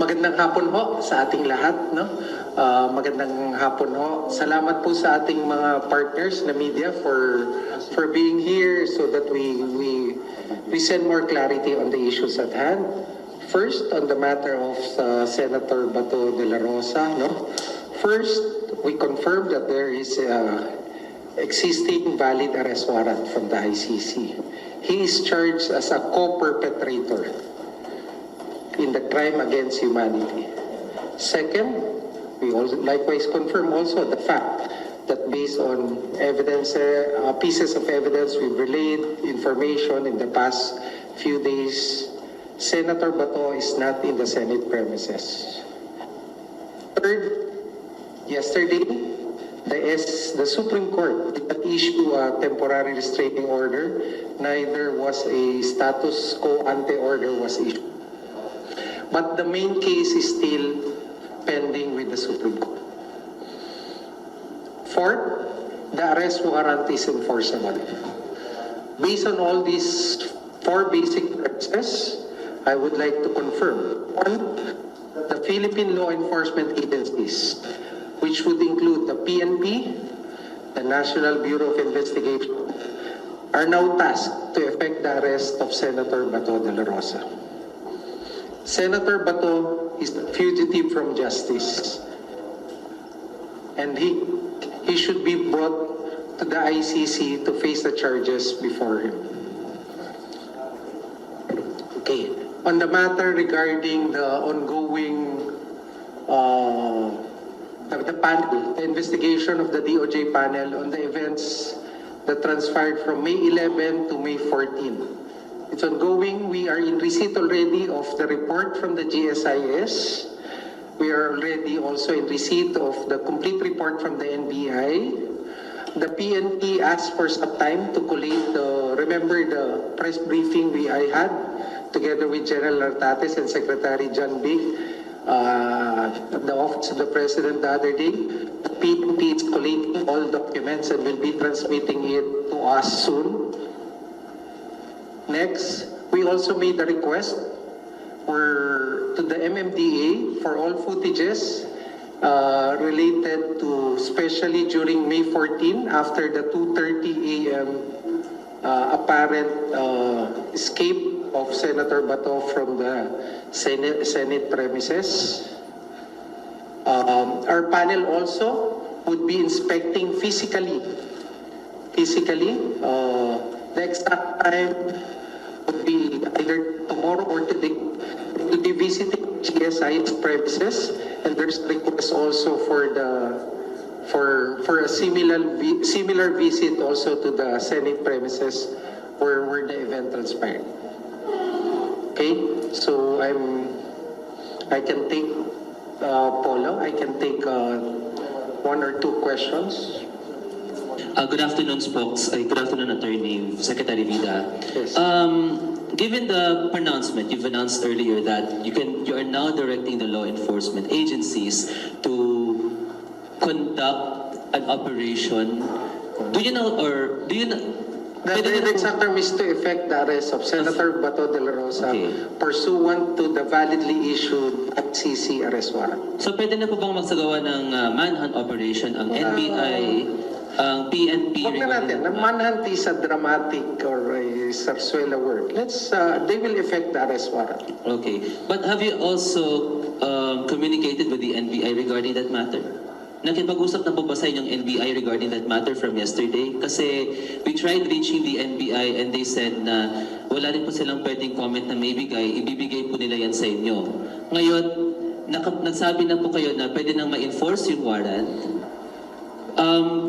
Magandang hapon ho sa ating lahat, no? Magandang hapon ho. Salamat po sa ating mga partners na media for being here so that we send more clarity on the issues at hand. First, on the matter of Senator Bato de la Rosa, no? First, we confirm that there is existing valid arrest warrant from the ICC. He is charged as a co-perpetrator in the crime against humanity. Second, we also likewise confirm also the fact that based on evidence, pieces of evidence we've relayed, information in the past few days, Senator Bato is not in the Senate premises. Third, yesterday, the Supreme Court did not issue a temporary restraining order, neither was a status quo ante order was issued. But the main case is still pending with the Supreme Court. Fourth, the arrest warrant is enforceable. Based on all these four basic premises, I would like to confirm. One, the Philippine law enforcement agencies, which would include the PNP, the National Bureau of Investigation, are now tasked to effect the arrest of Senator Bato de la Rosa. Senator Bato is a fugitive from justice, and he should be brought to the ICC to face the charges before him. Okay, on the matter regarding the ongoing the panel, the investigation of the DOJ panel on the events that transpired from May 11 to May 14. It's ongoing. We are in receipt already of the report from the GSIS. We are already also in receipt of the complete report from the NBI. The PNP asked for some time to collate remember the press briefing I had together with General Artates and Secretary John Big at the office of the President the other day. The PNP is collating all documents and will be transmitting it to us soon. Next, we also made a request to the MMDA for all footages related to, especially during May 14, after the 2:30 a.m. Apparent escape of Senator Bato from the Senate premises. Our panel also would be inspecting physically the exact time would be either tomorrow or today. We will be visiting GSI's premises, and there's a request also for a similar visit also to the Senate premises where the event transpired. Okay, so I can take Polo. I can take one or two questions. Good afternoon, Spokes. Good afternoon, Attorney Secretary Vida. Yes. Given the pronouncement you've announced earlier that you are now directing the law enforcement agencies to conduct an operation, do you know? The exact term is to effect the arrest of Senator Bato de la Rosa pursuant to the validly issued ICC arrest warrant. So pwede na po bang magsagawa ng manhunt operation ang NBI, ang PNP? Huwag na natin. Manhunt is a dramatic or a sarsuela word. They will effect the arrest warrant. Okay. But have you also communicated with the NBI regarding that matter? Nakipag-usap na po ba sa inyong NBI regarding that matter from yesterday? Kasi we tried reaching the NBI and they said na wala rin po silang pwedeng comment na may ibibigay po nila yan sa inyo. Ngayon, nagsabi na po kayo na pwede nang ma-enforce yung warrant.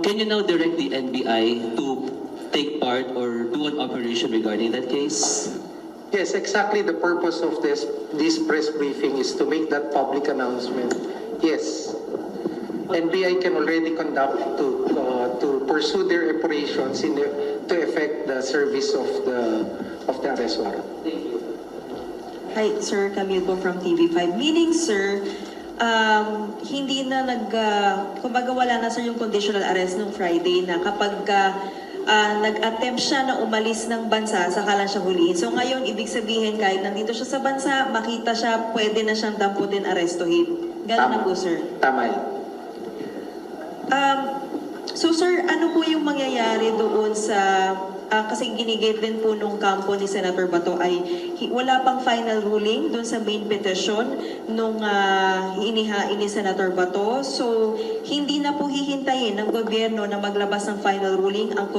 Can you now direct the NBI to take part or do an operation regarding that case? Yes, exactly the purpose of this press briefing is to make that public announcement. Yes. NBI can already conduct to pursue their operations to effect the service of the arrest warrant. Thank you. Hi, Sir Camille po from TV5. Meaning, sir, hindi na kumbaga wala na sir yung conditional arrest nung Friday na kapag nag-attempt siya na umalis ng bansa, saka lang siya hulihin. So ngayon, ibig sabihin, kahit nandito siya sa bansa, makita siya, pwede na siyang damputin, arestuhin. Ganun na po, sir. Tama yan. So sir, ano po yung mangyayari doon sa, kasi ginigate din po nung kampo ni Senator Bato ay wala pang final ruling doon sa main petition nung inihain ni Senator Bato. So hindi na po hihintayin ng gobyerno na maglabas ng final ruling ang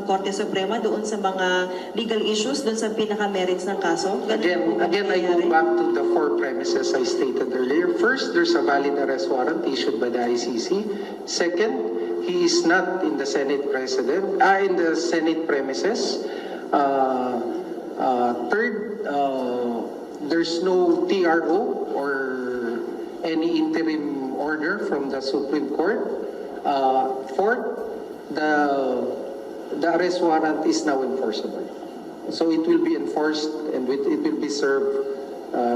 Korte Suprema doon sa mga legal issues, doon sa pinaka-merits ng kaso. Ganun po ba Again, I go mangyayari? back to the four premises I stated earlier. First, there's a valid arrest warrant issued by the ICC. Second, he is not in the Senate in the Senate premises. Third, there's no TRO or any interim order from the Supreme Court. Fourth, the arrest warrant is now enforceable. So it will be enforced and it will be served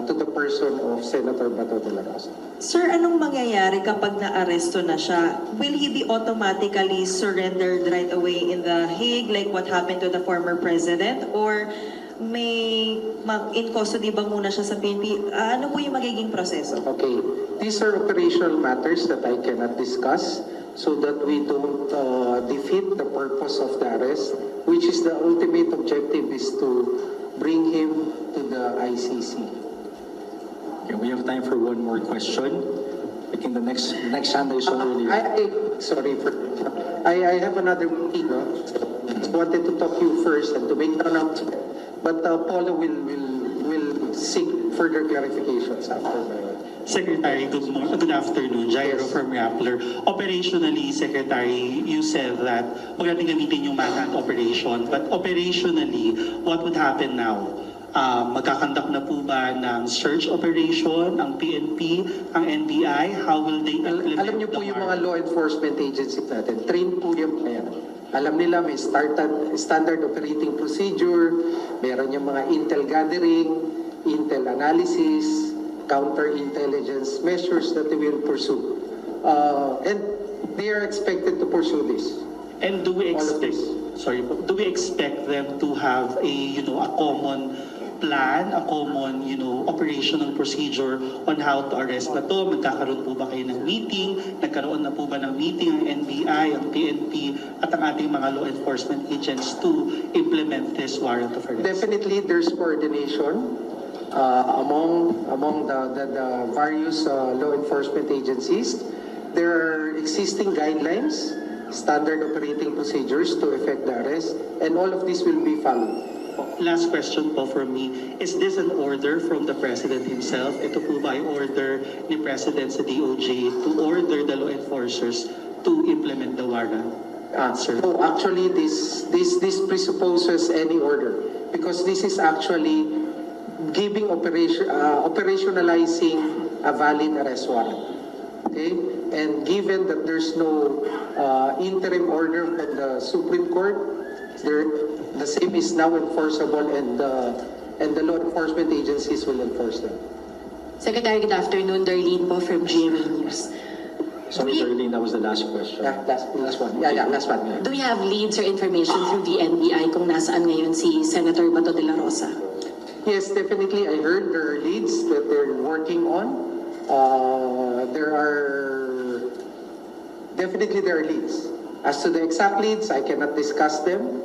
to the person of Senator Bato de la Rosa. Sir, anong mangyayari kapag na-aresto na siya? Will he be automatically surrendered right away in The Hague like what happened to the former president? Or may in custody ba muna siya sa PNP? Ano po yung magiging proseso? Okay, these are operational matters that I cannot discuss so that we don't defeat the purpose of the arrest, which is the ultimate objective is to bring him to the ICC. Okay, we have time for one more question. I think the next Sunday is already. I have another meeting. No? Wanted to talk to you first and to make an announcement, but Paula will seek further clarifications after my. Secretary, good afternoon. Jairo from Rappler. Operationally, Secretary, you said that huwag natin gamitin yung manhunt operation. But operationally, what would happen now? Magkakandak na po ba ng search operation, ang PNP, ang NBI? How will they implement Alam niyo po the yung warrant? mga law enforcement agencies natin, trained po yung yan. Alam nila may standard operating procedure, meron yung mga intel gathering, intel analysis, counter-intelligence measures that they will pursue. And they are expected to pursue this. And do we All of expect, do we expect them to have a common plan, a common, operational procedure on how to arrest na to? Magkakaroon po ba kayo ng meeting? Nagkaroon na po ba ng meeting ang NBI, ang PNP, at ang ating mga law enforcement agents to implement this warrant of arrest? Definitely, there's coordination among the various law enforcement agencies. There are existing guidelines, standard operating procedures to effect the arrest, and all of this will be followed. Last question po for me. Is this an order from the President himself? Ito po ba ay order ni President sa DOJ to order the law enforcers to implement the warrant? Sir. So actually, this presupposes any order because this is actually giving operationalizing a valid arrest warrant. Okay, and given that there's no interim order from the Supreme Court, the same is now enforceable, and the law enforcement agencies will enforce them. Secretary, good afternoon. Darlene po from GMA News. Sorry, Darlene, that was the last question. Yeah, last one. Yeah, last one. Do we have leads or information through the NBI kung nasaan ngayon si Senator Bato de la Rosa? Yes, definitely. I heard there are leads that they're working on. There are leads. As to the exact leads, I cannot discuss them.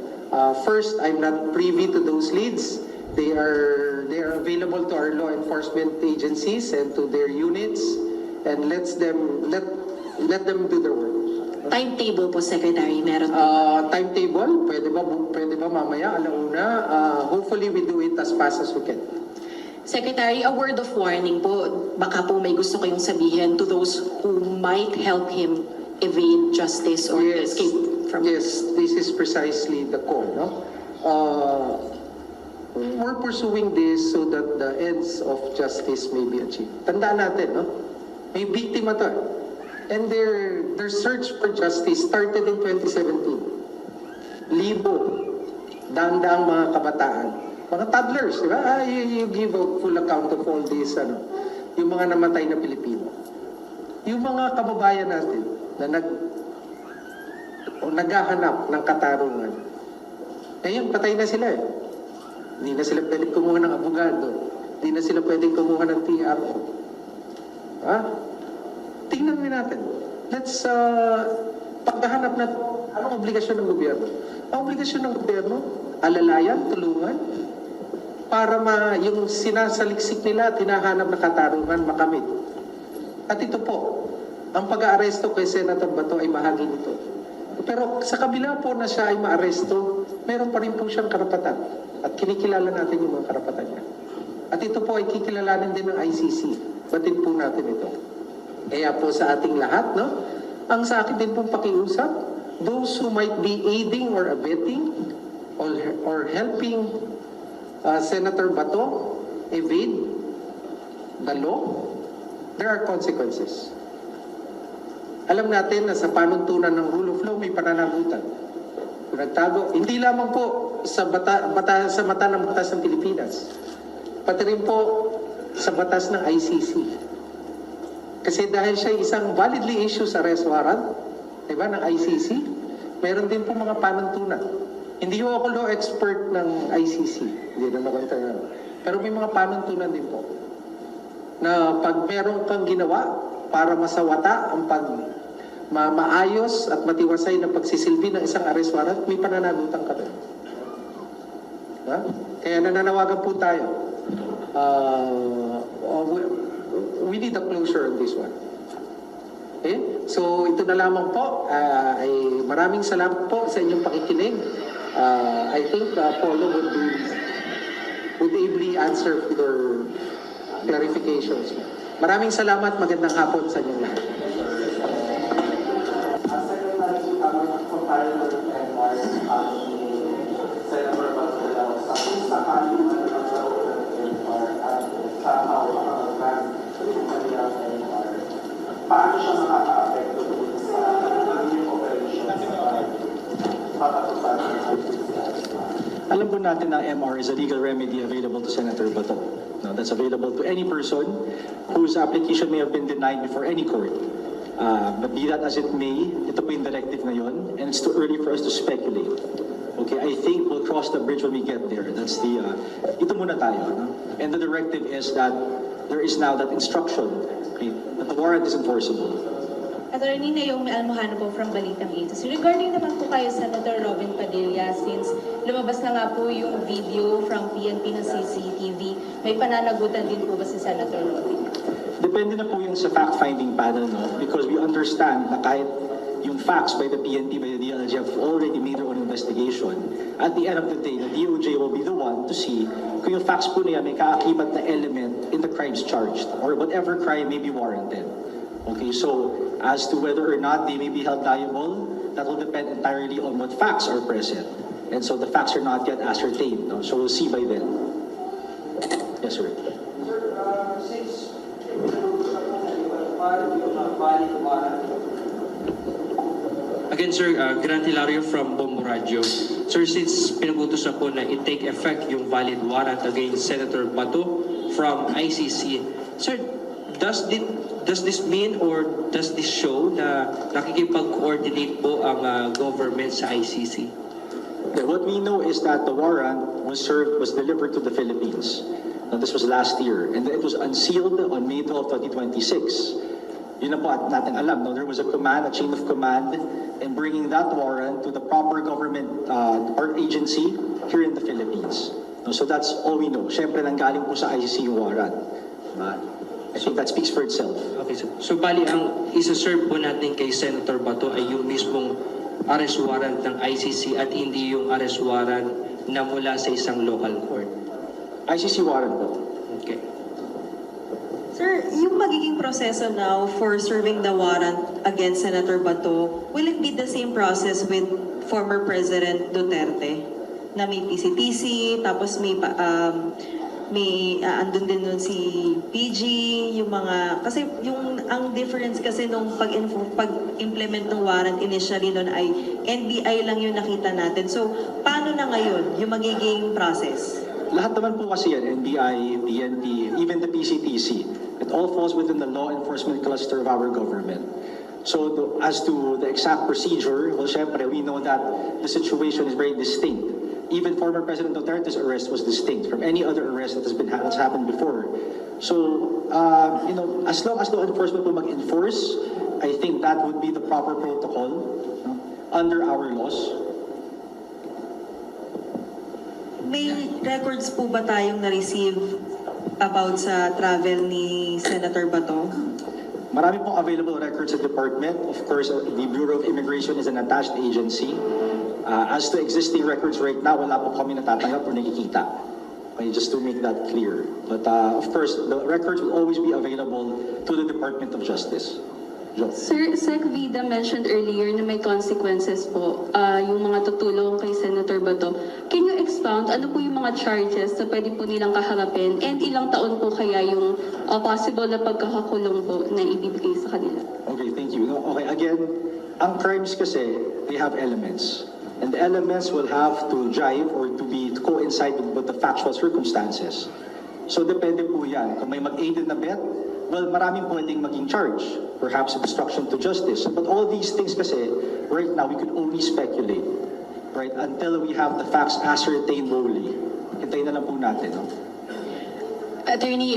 First, I'm not privy to those leads. They are available to our law enforcement agencies and to their units, and let them do their work. Timetable po, Secretary, meron po. Timetable, pwede ba mamaya, alauna? Hopefully we do it as fast as we can. Secretary, a word of warning po. Baka po may gusto kayong sabihin to those who might help him evade justice or escape from Yes, this is precisely the core, no? We're pursuing this so that the ends of justice may be achieved. Tandaan natin, no? May biktima to. And their search for justice started in 2017. Libo, daang-daang mga kabataan, mga toddlers, di ba? You give a full account of all this, yung mga namatay na Pilipino. Yung mga kababayan natin na naghahanap ng katarungan, Ngayon, patay na sila eh. Hindi na sila pwedeng kumuha ng abogado. Hindi na sila pwedeng kumuha ng TRO. Ha? Tingnan natin. Let's, paghahanap na, anong obligasyon ng gobyerno? Ang obligasyon ng gobyerno, alalayan, tulungan, para yung sinasaliksik nila, tinahanap na katarungan, makamit. At ito po, ang pag-aaresto kay Senator Bato ay bahagi nito. Pero sa kabila po na siya ay maaresto, meron pa rin po siyang karapatan. At kinikilala natin yung mga karapatan niya. At ito po ay kikilalanin din ng ICC. Batid po natin ito. Kaya po sa ating lahat, no? Ang sa akin din pong pakiusap, those who might be aiding or abetting or helping Senator Bato evade the law, there are consequences. Alam natin na sa panuntunan ng rule of law may pananagutan. Kung nagtago, hindi lamang po sa sa mata ng batas ng Pilipinas, pati rin po sa batas ng ICC. Kasi dahil siya isang validly issued arrest warrant, diba, ng ICC, meron din po mga panuntunan. Hindi ko ako law expert ng ICC, hindi naman ako tayo. Pero may mga panuntunan din po na pag meron kang ginawa para masawata ang maayos at matiwasay na pagsisilbi ng isang arrest warrant, may pananagutan ka rin. Ha? Kaya nananawagan po tayo. We need a closure on this one. Okay? So ito na lamang po. Ay maraming salamat po sa inyong pakikinig. I think Polo would ably answer your clarifications. Maraming salamat. Magandang hapon sa inyong lahat. Paano siya makaka-apekto dun sa inyong operations papatupan? Alam po natin na MR is a legal remedy available to Senator Bato. No, that's available to any person whose application may have been denied before any court. But be that as it may, ito po yung directive ngayon, and it's too early for us to speculate. Okay, I think we'll cross the bridge when we get there. That's the, ito muna tayo. No? And the directive is that there is now that instruction, okay, that the warrant is enforceable. Attorney Naomi Almohano po from Balitang Agency. Regarding naman po kayo, Senator Robin Padilla, since lumabas na nga po yung video from PNP ng CCTV, may pananagutan din po ba si Senator Robin? Depende na po yun sa fact-finding panel, no? Because we understand na kahit yung facts by the PNP, by the DLG have already made their own investigation. At the end of the day, the DOJ will be the one to see kung yung facts po niya may kaakibat na element in the crimes charged or whatever crime may be warranted. Okay, so as to whether or not they may be held liable, that will depend entirely on what facts are present. And so the facts are not yet ascertained, no? So we'll see by then. Yes, sir. Again, sir, Grant Hilario from Bombo Radio. Sir, since pinag-utos na po na i-take effect yung valid warrant against Senator Bato from ICC, sir, does this mean or does this show na nakikipag-coordinate po ang government sa ICC? Okay, what we know is that the warrant was delivered to the Philippines. Now, this was last year, and it was unsealed on May 12, 2026. Yun na po at natin alam, no? There was a chain of command, in bringing that warrant to the proper government or agency here in the Philippines. No, so that's all we know. Siyempre, nanggaling po sa ICC yung warrant. I think that speaks for itself. Okay, sir. So, bali, ang isa-serve po natin kay Senator Bato ay yung mismong arrest warrant ng ICC at hindi yung arrest warrant na mula sa isang local court. ICC warrant po. Okay. Sir, yung magiging proseso now for serving the warrant against Senator Bato, will it be the same process with former President Duterte? Na may PCTC, tapos may andun din nun si PG, yung mga, kasi yung, ang difference kasi nung pag-implement ng warrant initially nun ay NBI lang yung nakita natin. So, paano na ngayon yung magiging process? Lahat naman po kasi yan, NBI, PNP, even the PCTC. It all falls within the law enforcement cluster of our government. So as to the exact procedure, well, syempre, we know that the situation is very distinct even former President Duterte's arrest was distinct from any other arrest that has happened before. So, as long as law enforcement will mag-enforce, I think that would be the proper protocol under our laws. May records po ba tayong na-receive about sa travel ni Senator Bato? Marami pong available records sa department. Of course, the Bureau of Immigration is an attached agency. As to existing records right now, wala po kami natatanggap o nakikita. Okay, just to make that clear. But of course, the records will always be available to the Department of Justice. Jo. Sir, Sec Vida mentioned earlier na may consequences po yung mga tutulong kay Senator Bato. Can you expound ano po yung mga charges na pwede po nilang kaharapin and ilang taon po kaya yung possible na pagkakakulong po na ibibigay sa kanila? Okay, thank you. Okay, again, ang crimes kasi, they have elements. And the elements will have to jive or to coincide with the factual circumstances. So depende po yan. Kung may mag-aid and abet, well, maraming pwedeng maging charge. Perhaps obstruction to justice. But all these things kasi, right now, we could only speculate. Right? Until we have the facts ascertained wholly. Hintayin na lang po natin. No? Attorney,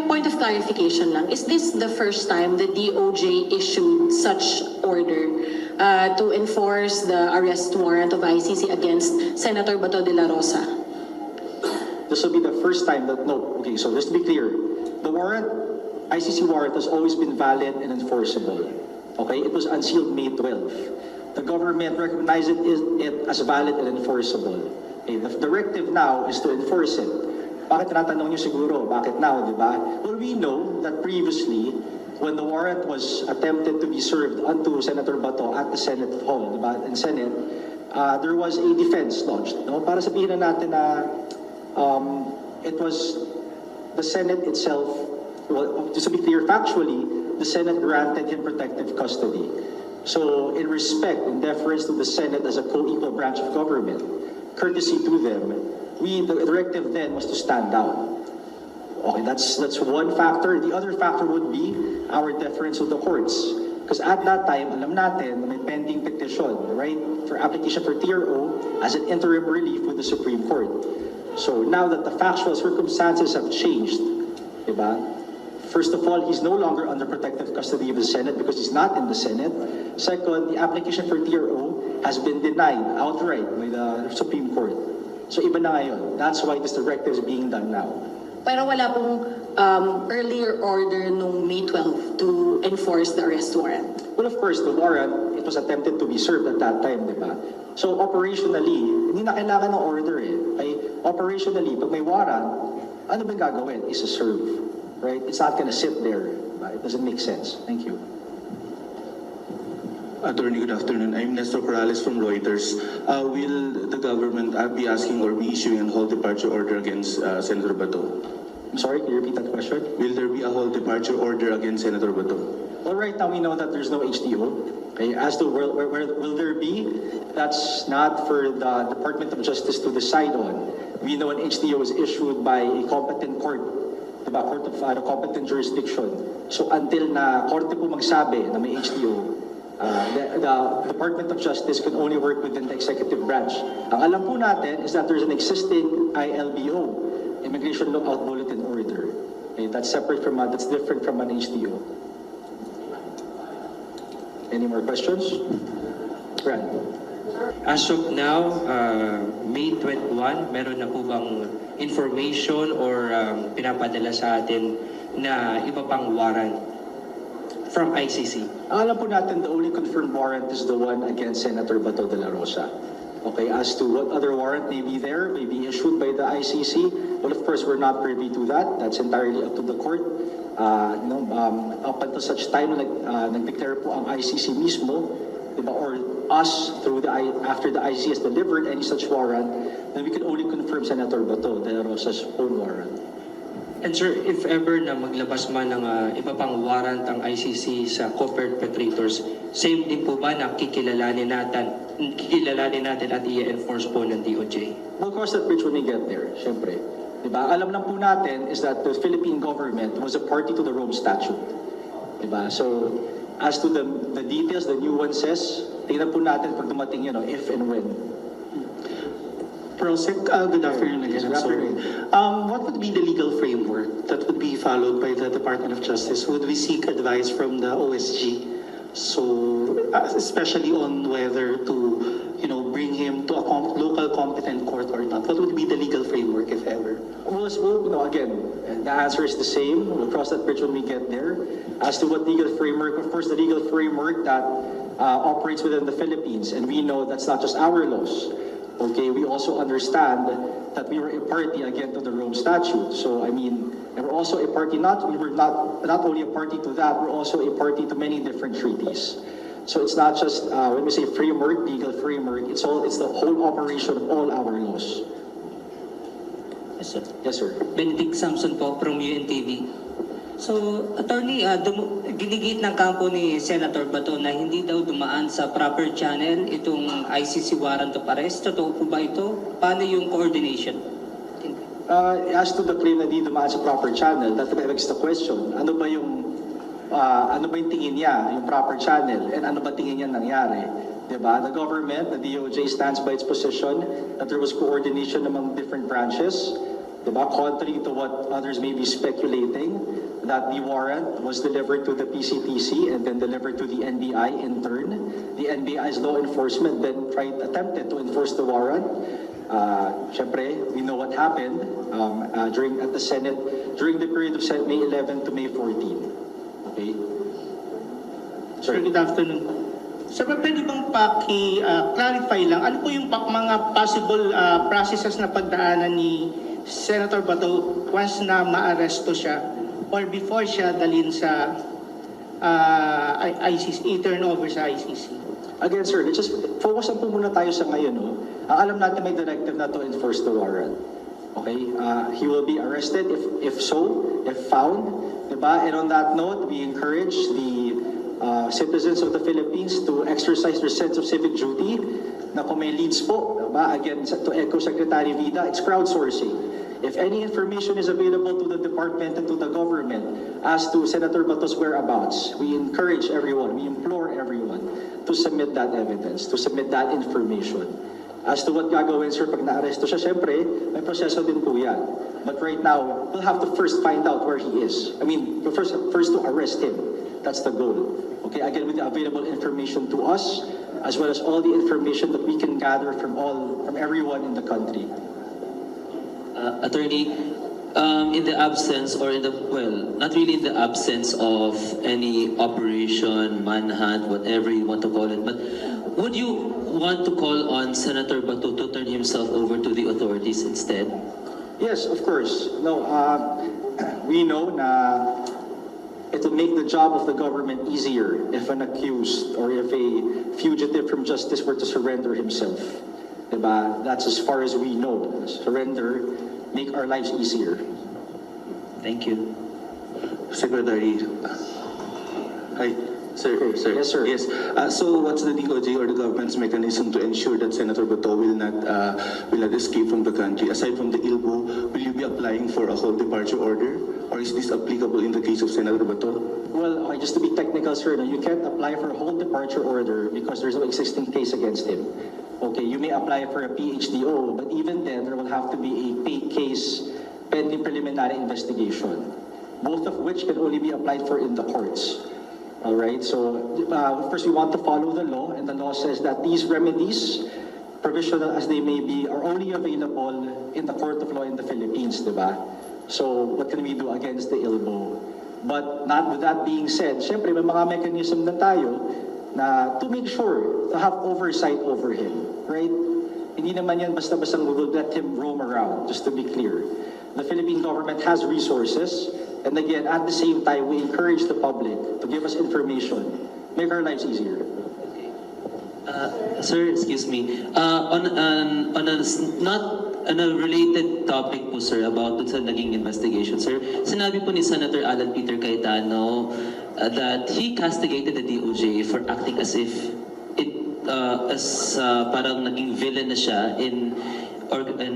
point of clarification lang. Is this the first time the DOJ issued such order to enforce the arrest warrant of ICC against Senator Bato de la Rosa? This will be the first time that, no, okay, so just to be clear, the warrant, ICC warrant has always been valid and enforceable. Okay, it was unsealed May 12. The government recognized it as valid and enforceable. Okay, the directive now is to enforce it. Bakit tinatanong niyo siguro, bakit now, di ba? Well, we know that previously, when the warrant was attempted to be served onto Senator Bato at the Senate Hall, di ba, in Senate, there was a defense launched. No? Para sabihin na natin na it was the Senate itself, well, to be clear, factually, the Senate granted him protective custody. So, in respect, in deference to the Senate as a co-equal branch of government, courtesy to them, the directive then was to stand down. Okay, that's one factor. The other factor would be our deference to the courts. Because at that time, alam natin na may pending petition, right, for application for TRO as an interim relief with the Supreme Court. So now that the factual circumstances have changed, diba? First of all, he's no longer under protective custody of the Senate because he's not in the Senate. Second, the application for TRO has been denied outright by the Supreme Court. So iba na ngayon. That's why this directive is being done now. Pero wala pong earlier order nung May 12 to enforce the arrest warrant. Well, of course, the warrant, it was attempted to be served at that time, di ba? So operationally, hindi na kailangan ng order eh. Ay, operationally, pag may warrant, ano ba gagawin? Is to serve, right? It's not gonna sit there. Diba? It doesn't make sense. Thank you. Attorney, good afternoon. I'm Nestor Corrales from Reuters. Will the government be asking or be issuing a whole departure order against Senator Bato? I'm sorry, can you repeat that question? Will there be a whole departure order against Senator Bato? Well, right now we know that there's no HTO. Okay, as to where will there be, that's not for the Department of Justice to decide on. We know an HTO is issued by a competent court, diba? Court of competent jurisdiction. So until na korte po magsabi na may HTO, the Department of Justice can only work within the executive branch. Ang alam po natin is that there's an existing ILBO, Immigration Lookout Bulletin Order. Okay, that's separate from, that's different from an HTO. Any more questions? Brad. As of now, May 21, meron na po bang information or pinapadala sa atin na iba pang warrant from ICC? Ang alam po natin, the only confirmed warrant is the one against Senator Bato de la Rosa. Okay, as to what other warrant may be there, may be issued by the ICC, well, of course, we're not privy to that. That's entirely up to the court. Up until such time, nag-declare po ang ICC mismo, diba, or us, after the ICC has delivered any such warrant, then we can only confirm Senator Bato de la Rosa's own warrant. And sir, if ever na maglabas man ng iba pang warrant ang ICC sa co-perpetrators, same din po ba na kikilalanin natin at i-enforce po ng DOJ? We'll cross that bridge when we get there, syempre. Diba? Alam lang po natin is that the Philippine government was a party to the Rome Statute. Diba? So, as to the details, the nuances, tingnan po natin pag dumating, if and when. Prosec, good afternoon again. I'm sorry. What would be the legal framework that would be followed by the Department of Justice? Would we seek advice from the OSG? So, especially on whether to, bring him to a local competent court or not. What would be the legal framework, if ever? Well, again, the answer is the same. We'll cross that bridge when we get there. As to what legal framework, of course, the legal framework that operates within the Philippines, and we know that's not just our laws. Okay, we also understand that we were a party again to the Rome Statute. So, I mean, and we're also a party, we were not only a party to that, we're also a party to many different treaties. So it's not just, when we say framework, legal framework, it's the whole operation of all our laws. Yes, sir. Yes, sir. Benedict Samson po from UNTV. So, Attorney, ginigit ng kampo ni Senator Bato na hindi daw dumaan sa proper channel itong ICC warrant of arrest. Totoo po ba ito? Paano yung coordination? As to the claim na di dumaan sa proper channel, that begs the question, ano ba yung tingin niya, yung proper channel, and ano ba tingin niya nangyari? Diba? The government, the DOJ stands by its position that there was coordination among different branches. Diba? Contrary to what others may be speculating, that the warrant was delivered to the PCTC and then delivered to the NBI in turn. The NBI's law enforcement then attempted to enforce the warrant. Syempre, we know what happened at the Senate during the period of May 11 to May 14. Okay? Sir, good afternoon. Sir, pwede bang clarify lang, ano po yung mga possible processes na pagdaanan ni Senator Bato once na ma-arresto siya or before siya dalhin sa ICC, turn over sa ICC? Again, sir, let's just focus lang po muna tayo sa ngayon. No? Ang alam natin may directive na to enforce the warrant. Okay? He will be arrested if found. Diba? And on that note, we encourage the citizens of the Philippines to exercise their sense of civic duty na kung may leads po. Diba? Again, to echo Secretary Vida, it's crowdsourcing. If any information is available to the department and to the government as to Senator Bato's whereabouts, we encourage everyone, we implore everyone to submit that evidence, to submit that information. As to what gagawin, sir, pag na-aresto siya, syempre, may proseso din po yan. But right now, we'll have to first find out where he is. I mean, first to arrest him. That's the goal. Okay, again, with the available information to us, as well as all the information that we can gather from everyone in the country. Attorney, in the absence not really in the absence of any operation, manhunt, whatever you want to call it, but would you want to call on Senator Bato to turn himself over to the authorities instead? Yes, of course. No, we know na it will make the job of the government easier if an accused or if a fugitive from justice were to surrender himself. Diba? That's as far as we know. Surrender, make our lives easier. Thank you. Secretary. Hi, sir. Okay. Sir. Yes, sir. Yes. So, what's the DOJ or the government's mechanism to ensure that Senator Bato will not escape from the country? Aside from the ILBO, will you be applying for a whole departure order, or is this applicable in the case of Senator Bato? Well, okay, just to be technical, sir, no, you can't apply for a whole departure order because there's no existing case against him. Okay, you may apply for a PHDO, but even then, there will have to be a case pending preliminary investigation, both of which can only be applied for in the courts. All right, so first we want to follow the law, and the law says that these remedies, provisional as they may be, are only available in the court of law in the Philippines, diba? So what can we do against the ILBO? But not with that being said, syempre may mga mechanism na tayo na to make sure to have oversight over him, right? Hindi naman yan basta-basta we will let him roam around, just to be clear. The Philippine government has resources, and again, at the same time, we encourage the public to give us information, make our lives easier. Sir, excuse me. On a related topic po, sir, about dun sa naging investigation, sir, sinabi po ni Senator Alan Peter Cayetano that he castigated the DOJ for acting as if parang naging villain na siya in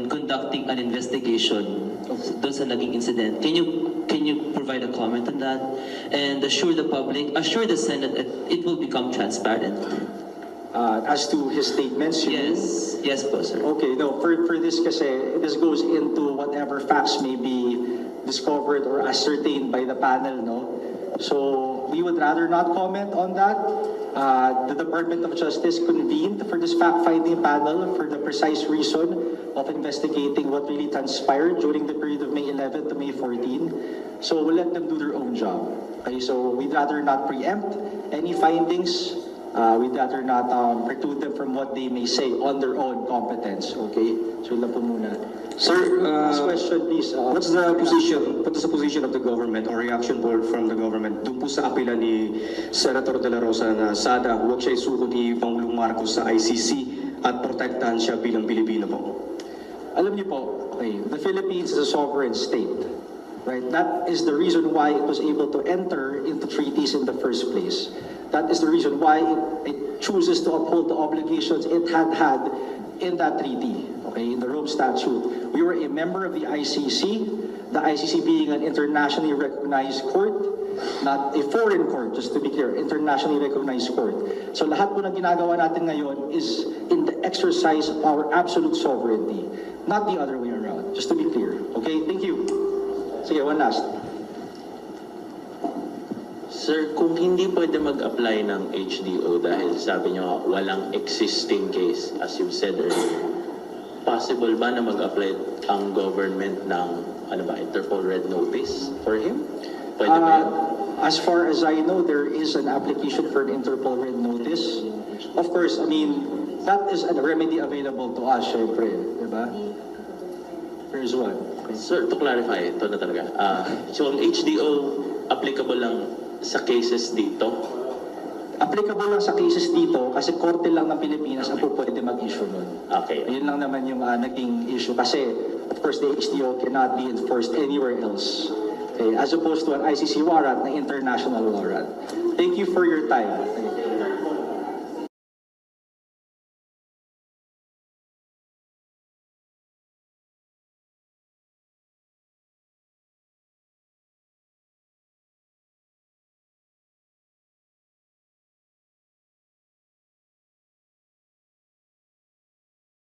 conducting an investigation doon sa naging incident. Can you provide a comment on that and assure the public, assure the Senate that it will become transparent? as to his statements. You mean? Yes po, sir. Okay, no, for this kasi, this goes into whatever facts may be discovered or ascertained by the panel, no? So, we would rather not comment on that. The Department of Justice convened for this fact-finding panel for the precise reason of investigating what really transpired during the period of May 11 to May 14. So, we'll let them do their own job. Okay, so we'd rather not preempt any findings. We'd rather not preclude them from what they may say on their own competence. Okay? So yun lang po muna. Sir, Last question, please. what's the position of the government or reaction board from the government dun po sa apela ni Senator De La Rosa na sana huwag siya isuko ni Pangulong Marcos sa ICC at protektahan siya bilang Pilipino po? Alam niyo po, okay, the Philippines is a sovereign state. Right? That is the reason why it was able to enter into treaties in the first place. That is the reason why it chooses to uphold the obligations it had in that treaty, okay, in the Rome Statute. We were a member of the ICC being an internationally recognized court, not a foreign court, just to be clear, internationally recognized court. So lahat po ng ginagawa natin ngayon is in the exercise of our absolute sovereignty, not the other way around, just to be clear. Okay, thank you. Sige, one last. Sir, kung hindi pwede mag-apply ng HDO dahil sabi nyo walang existing case, as you said earlier, possible ba na mag-apply ang government ng Interpol Red Notice for him? Pwede ba yun? As far as I know, there is an application for an Interpol Red Notice. Of course, I mean, that is a remedy available to us, syempre, di ba? Here's one. Sir, to clarify, ito na talaga. So, ang HDO applicable lang sa cases dito? Applicable lang sa cases dito kasi korte lang ng Pilipinas ang po pwede mag-issue nun. Okay. Ayun lang naman yung naging issue kasi, of course, the HDO cannot be enforced anywhere else. Okay, as opposed to an ICC warrant na international warrant. Thank you for your time.